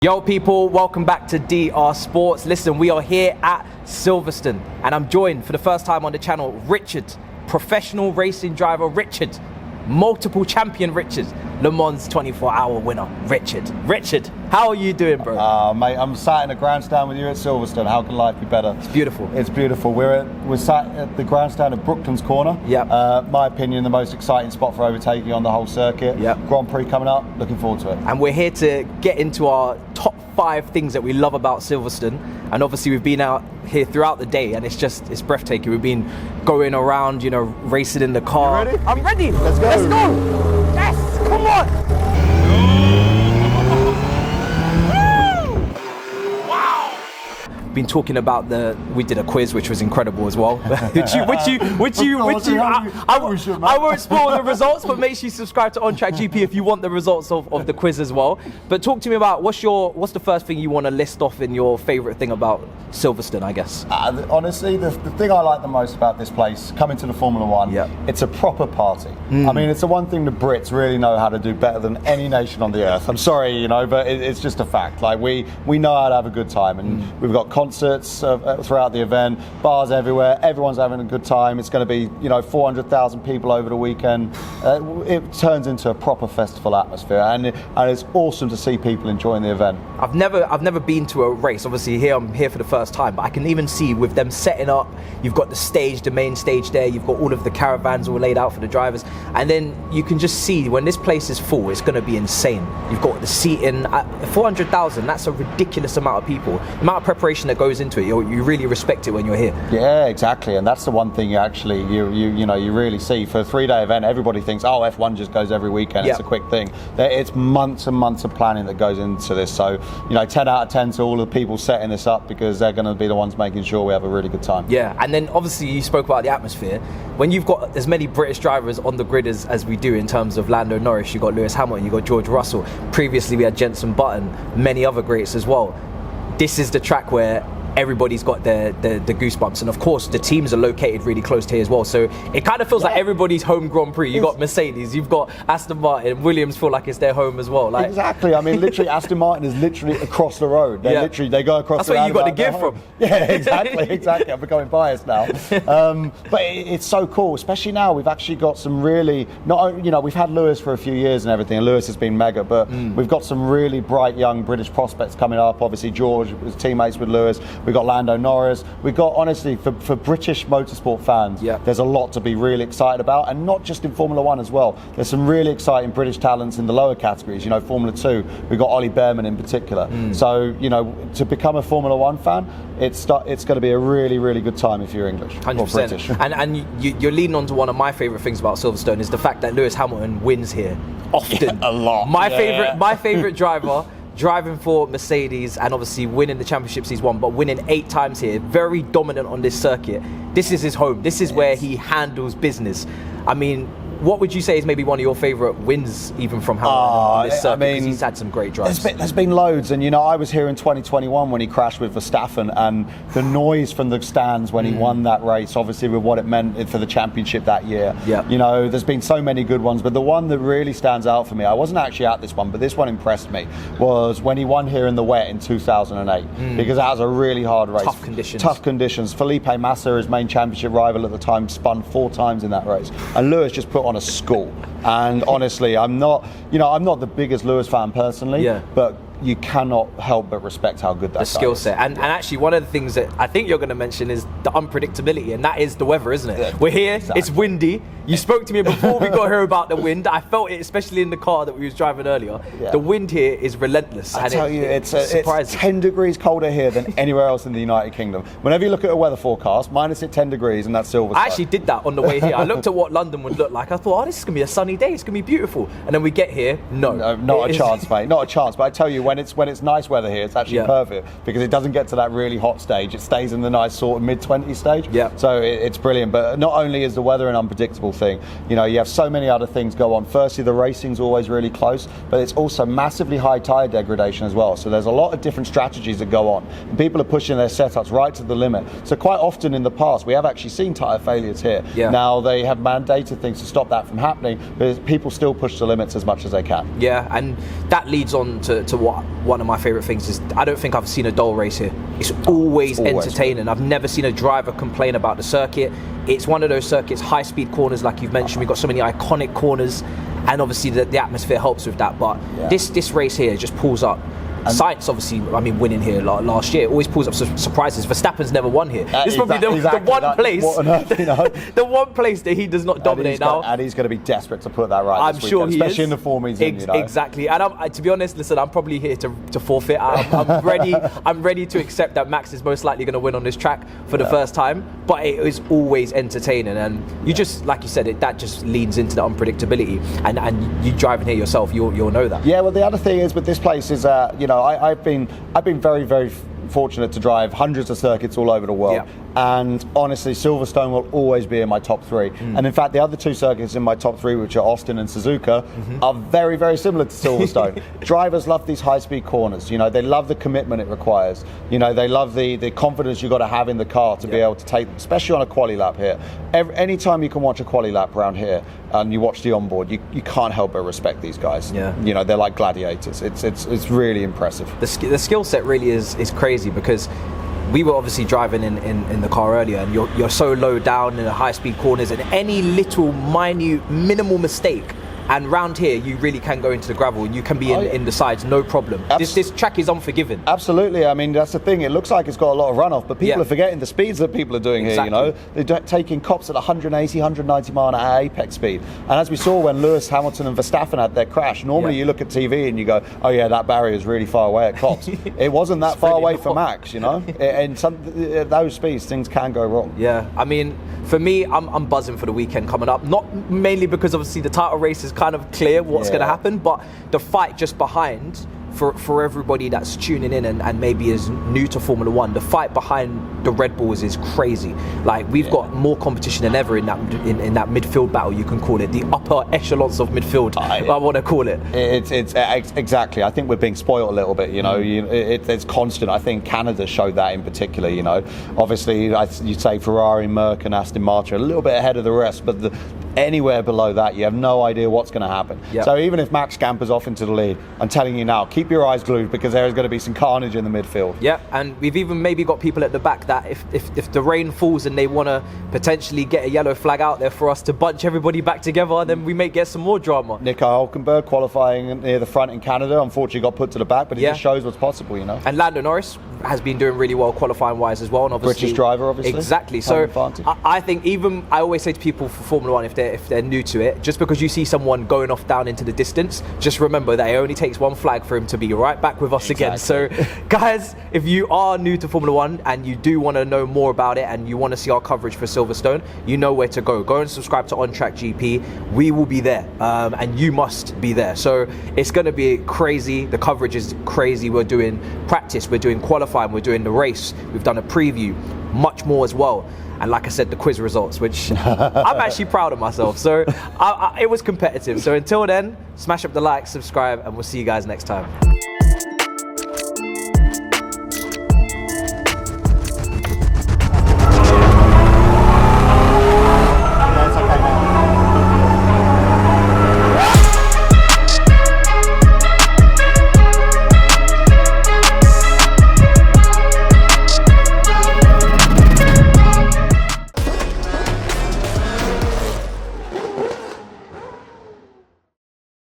Yo people, welcome back to DR Sports. Listen, we are here at Silverstone and I'm joined for the first time on the channel, Richard, professional racing driver Richard, multiple champion Richard, Le Mans 24-hour winner Richard. Richard, how are you doing, bro? Mate, I'm sat in a grandstand with you at Silverstone. How can life be better? It's beautiful. It's beautiful. We're sat at the grandstand at Brooklands Corner. Yep. My opinion, the most exciting spot for overtaking on the whole circuit. Yep. Grand Prix coming up. Looking forward to it. And we're here to get into our top 5 things that we love about Silverstone. And obviously we've been out here throughout the day and it's breathtaking. We've been going around, racing in the car. You ready? I'm ready. Let's go. Let's go. Yes, come on. Been talking about we did a quiz which was incredible as well. I won't spoil the results, but make sure you subscribe to On Track GP if you want the results of the quiz as well. But talk to me about what's the first thing you want to list off in your favourite thing about Silverstone, I guess. Honestly, the thing I like the most about this place, coming to the Formula One, it's a proper party. I mean, it's the one thing the Brits really know how to do better than any nation on the earth. I'm sorry, but it's just a fact. Like we know how to have a good time, and we've got concerts throughout the event, bars everywhere, everyone's having a good time. It's going to be 400,000 people over the weekend. It turns into a proper festival atmosphere, and it's awesome to see people enjoying the event. I've never been to a race. Obviously I'm here for the first time, but I can even see with them setting up, you've got the main stage there, you've got all of the caravans all laid out for the drivers, and then you can just see when this place is full, it's going to be insane. You've got the seating, 400,000, that's a ridiculous amount of people. The amount of preparation that goes into it, you really respect it when you're here. Yeah, exactly, and that's the one thing you really see. For a 3-day event, everybody thinks, oh, F1 just goes every weekend, it's a quick thing. It's months and months of planning that goes into this, so 10 out of 10 to all the people setting this up, because they're going to be the ones making sure we have a really good time. Yeah, and then obviously you spoke about the atmosphere. When you've got as many British drivers on the grid as we do in terms of Lando Norris, you've got Lewis Hamilton, you've got George Russell. Previously we had Jenson Button, many other greats as well. This is the track where everybody's got the goosebumps, and of course the teams are located really close to here as well, so it kind of feels like everybody's home Grand Prix. You've got Mercedes, you've got Aston Martin, Williams feel like it's their home as well. Exactly, I mean literally Aston Martin is literally across the road. They go across that's the road. That's where you got the gift from. Yeah, exactly. I'm becoming biased now. But it's so cool, especially now we've actually got some really, we've had Lewis for a few years and everything, and Lewis has been mega, but we've got some really bright young British prospects coming up. Obviously George was teammates with Lewis. We've got Lando Norris. We've got, honestly, for British motorsport fans, there's a lot to be really excited about, and not just in Formula One as well. There's some really exciting British talents in the lower categories. Formula 2, we've got Ollie Behrman in particular. So, to become a Formula One fan, it's going to be a really, really good time if you're English 100%. or British. And you're leading on to one of my favourite things about Silverstone is the fact that Lewis Hamilton wins here often. A lot. My favourite driver, driving for Mercedes and obviously winning the championships he's won, but winning 8 times here, very dominant on this circuit. This is his home. This is where he handles business. I mean, what would you say is maybe one of your favourite wins, even from Hamilton on this circuit? Because he's had some great drives. There's been loads, and I was here in 2021 when he crashed with Verstappen, and the noise from the stands when he won that race, obviously with what it meant for the championship that year. There's been so many good ones, but the one that really stands out for me, I wasn't actually at this one, but this one impressed me, was when he won here in the wet in 2008, because that was a really hard race. Tough conditions. Felipe Massa, his main championship rival at the time, spun 4 times in that race, and Lewis just put on a school. And honestly, I'm not the biggest Lewis fan personally, but you cannot help but respect how good that is. The skill set. And actually, one of the things that I think you're going to mention is the unpredictability, and that is the weather, isn't it? Yeah, we're here, it's windy. You spoke to me before we got here about the wind. I felt it, especially in the car that we was driving earlier. The wind here is relentless. I tell you, it's 10 degrees colder here than anywhere else in the United Kingdom. Whenever you look at a weather forecast, minus it 10 degrees, and that's Silverstone. I actually did that on the way here. I looked at what London would look like. I thought, this is going to be a sunny day. It's going to be beautiful. And then we get here, no, not a chance, mate. Not a chance. But I tell you, when it's nice weather here, it's actually perfect, because it doesn't get to that really hot stage. It stays in the nice sort of mid-20s stage. So it's brilliant. But not only is the weather an unpredictable thing, you have so many other things go on. Firstly, the racing's always really close, but it's also massively high tyre degradation as well. So there's a lot of different strategies that go on. And people are pushing their setups right to the limit. So quite often in the past, we have actually seen tyre failures here. Now they have mandated things to stop that from happening, but people still push the limits as much as they can. Yeah, and that leads on to what one of my favourite things is I don't think I've seen a dull race here. It's always entertaining. I've never seen a driver complain about the circuit. It's one of those circuits, high-speed corners, like you've mentioned. We've got so many iconic corners, and obviously the atmosphere helps with that. But this race here just pulls up. Sainz, obviously, I mean, winning here last year, always pulls up surprises. Verstappen's never won here. This is probably the one place, what on earth, you know? the one place that he does not dominate now. And he's going to be desperate to put that right. I'm sure he especially is. in the form he's in. You know? Exactly. And to be honest, listen, I'm probably here to forfeit. I'm ready. I'm ready to accept that Max is most likely going to win on this track for the first time. But it is always entertaining, and you just, like you said, that just leans into the unpredictability. And you driving here yourself, you'll know that. Yeah. Well, the other thing is with this place is, I've been very, very fortunate to drive hundreds of circuits all over the world. And honestly, Silverstone will always be in my top 3. And in fact, the other 2 circuits in my top 3, which are Austin and Suzuka, are very, very similar to Silverstone. Drivers love these high-speed corners. They love the commitment it requires. They love the confidence you've got to have in the car to be able to take them, especially on a quali lap here. Anytime you can watch a quali lap around here and you watch the onboard, you can't help but respect these guys. They're like gladiators. It's really impressive. The skill set really is crazy, because we were obviously driving in the car earlier, and you're so low down in the high-speed corners, and any little minute minimal mistake, and round here you really can go into the gravel and you can be in the sides, no problem. This track is unforgiving. Absolutely. I mean, that's the thing, it looks like it's got a lot of runoff, but people are forgetting the speeds that people are doing here. They're taking cops at 180, 190 mile an hour apex speed, and as we saw when Lewis Hamilton and Verstappen had their crash, normally you look at TV and you go, oh yeah, that barrier is really far away at cops. It wasn't that far away for Max, and those speeds, things can go wrong. I mean, for me, I'm buzzing for the weekend coming up, not mainly because obviously the title race is kind of clear what's going to happen, but the fight just behind, for everybody that's tuning in and maybe is new to Formula One, the fight behind the Red Bulls is crazy. Like, we've got more competition than ever in that midfield battle, you can call it, the upper echelons of midfield. I want to call it. It's exactly. I think we're being spoiled a little bit. It's constant. I think Canada showed that in particular. Obviously, you'd say Ferrari, Merc, and Aston Martin are a little bit ahead of the rest, but anywhere below that, you have no idea what's going to happen. So even if Max scampers off into the lead, I'm telling you now, keep your eyes glued, because there is going to be some carnage in the midfield. And we've even maybe got people at the back that if the rain falls and they want to potentially get a yellow flag out there for us to bunch everybody back together, then we may get some more drama. Nico Hülkenberg qualifying near the front in Canada, unfortunately got put to the back, but it just shows what's possible, And Lando Norris has been doing really well qualifying wise as well, and obviously British driver, obviously. Exactly. So I think I always say to people for Formula One, if they're new to it, just because you see someone going off down into the distance, just remember that it only takes one flag for him to be right back with us again. So guys, if you are new to Formula One and you do want to know more about it and you want to see our coverage for Silverstone, you know where to go and subscribe to On Track GP. We will be there, and you must be there. So it's going to be crazy. The coverage is crazy. We're doing practice, we're doing qualifying, we're doing the race, we've done a preview, much more as well. And like I said, the quiz results, which I'm actually proud of myself. So it was competitive. So until then, smash up the like, subscribe, and we'll see you guys next time.